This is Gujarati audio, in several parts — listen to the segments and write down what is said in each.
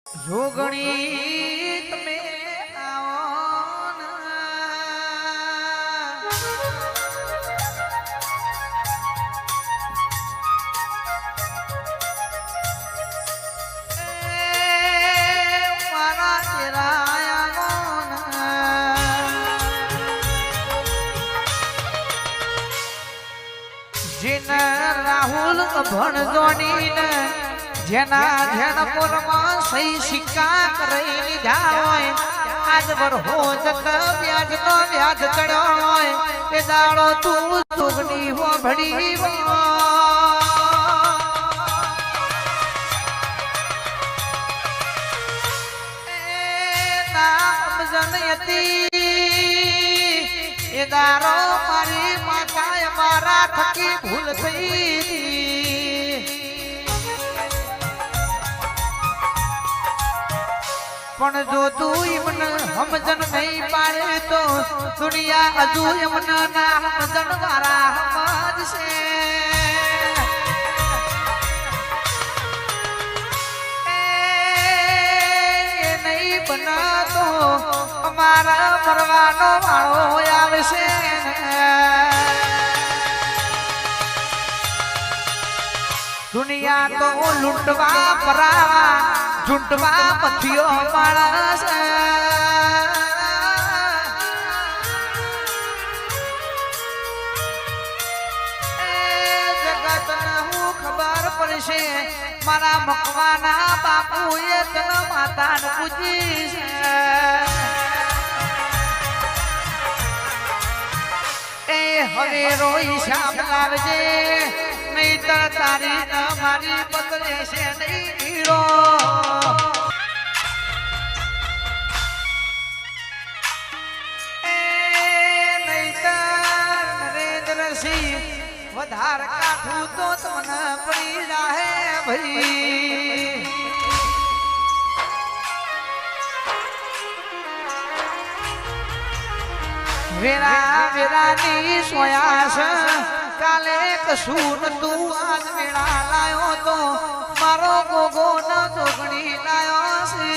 જોગણી તમે આવો મારા ચેરાયા જેના રાહુલ ભણજોની જેના જેના પોરમાં સહી સિક્કા કરી લીધા હોય આજ વરહો જત વ્યાજ નો વ્યાજ ચડ્યો હોય એ દાડો તું જોગણી હો ભડી નામ જનયતી એ દાડો મારી માતાએ મારા થકી ભૂલ થઈ પણ જો તું એમને સમજણ નહીં પાડે તો દુનિયા હજુ એમને ના સમજણ વાળા સમજશે એ નહીં બનાતો અમારા મરવાનો વાળો આવશે દુનિયા તો લૂંટવા પરાવા ઝૂંટવા પથીઓ માણસ જગત હું ખબર પડશે મારા મકવાના બાપુ એ તન માતા ને પૂજી એ હવે રોઈ શામ લાવજે નહીતર તારી ન મારી બદલે છે નહીં હીરો વધાર કાઠું તો તમને પડી જાહે ભાઈ વેરા વેરાની સોયાસ કાલે કશું તું આજ વેળા લાયો તો મારો ગોગો ન જોગણી લાયો છે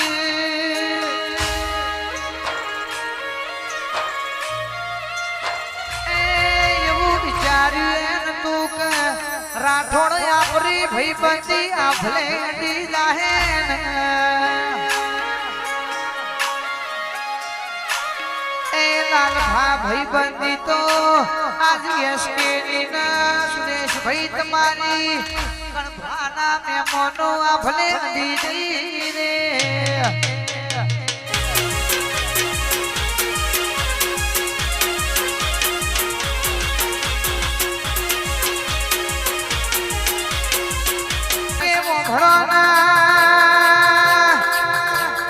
એવું વિચાર્યું તું કે રાઠોડ આપરી ભાઈ બંધી આભલે ડી જાહે એ લાલભા ભાઈ બંધી તો આજ એસકેની ના સુરેશ ભાઈ તમારી કણભાના મેમોનો આભલે દીધી રે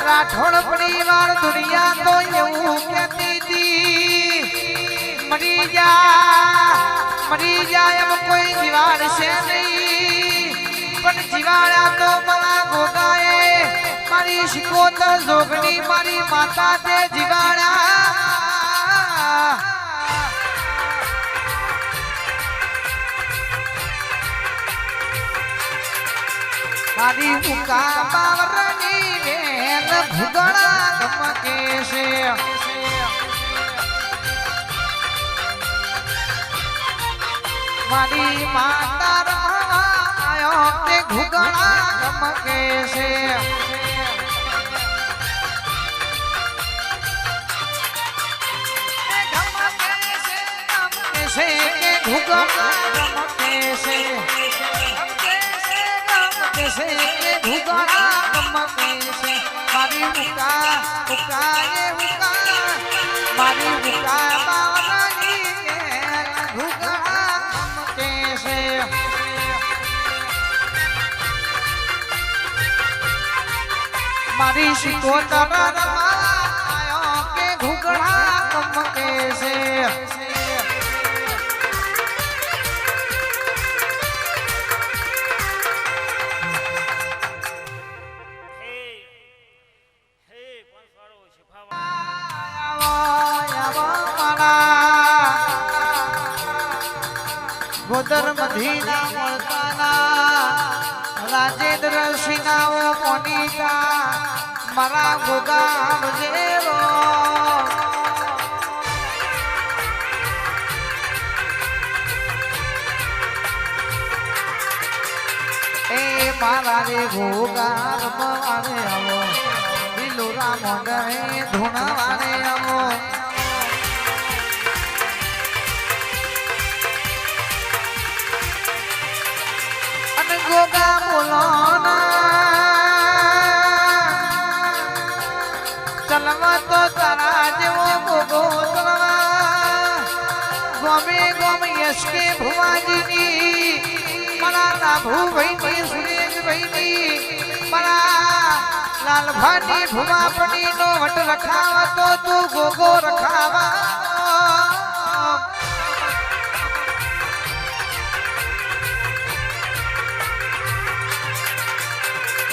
રાઠોડ પરિવાર દુનિયા તો એવું કહેતી હતી મરી જાય એમ કોઈ જીવાડ છે નહીં પણ જીવાડ્યા તો મારા ગોગાએ મારી શિકોતર જોગણી મારી માતા તે જીવાડ્યા મારી મુકા બાવરની વેલ ભૂગણા ગમકે છે મારી માતા રમાયો તે ભૂગણા ગમકે છે ભૂગણા ગમકે છે से भूगड़ा गमके से मारी मुका मुका ये मुका मारी मुका बावनी भूगड़ा गमके से मारी शिकोतर रमायो के भूगड़ा गमके से ગોદર મધીના મળતાના રાજેન્દ્ર સિંહાઓ મોનિકા મારા ગોગામ જેવો એ મારા રે ગોગામ આવે આવો દિલુરા મોંડે ધૂણવાને આવો અને ગોગા બોલો ચલવા તો તારા જેવો ગોગો ચલવા ગમે ગમે યશકે ભુવાજીની મારા નાભુ ભાઈની સુરેશભાઈની મારા લાલભાની ભુવાપણીનો વટ રખાવા તો તું ગોગો રખાવા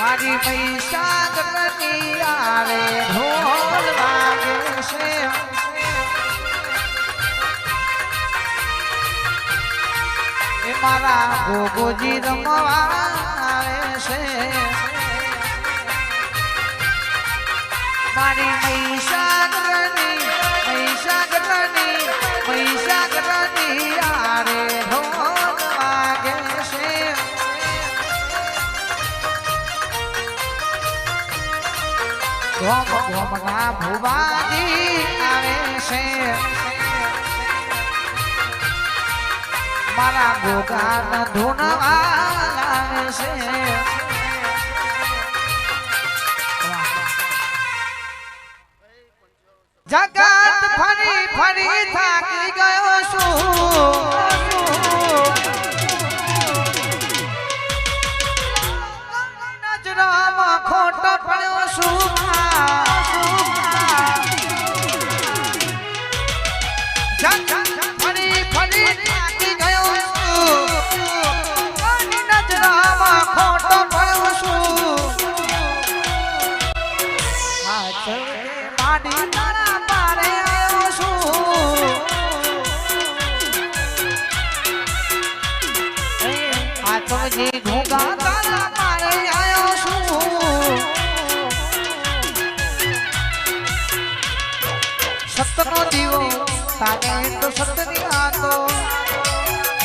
મારી મહીસાગરની આવે ઢોલ વાગે છે એ મારા ગોગોજી રમવા આવે છે મારી મહીસાગરની આવે ઢોલ વાગે છે ગોમ ગોમના ભુવાજી આવે છે મારા ગોગાના ધૂનવા આવે છે જગત ફરી ફરી થાકી ગયો છું નજરામાં ખોટો પડ્યો છું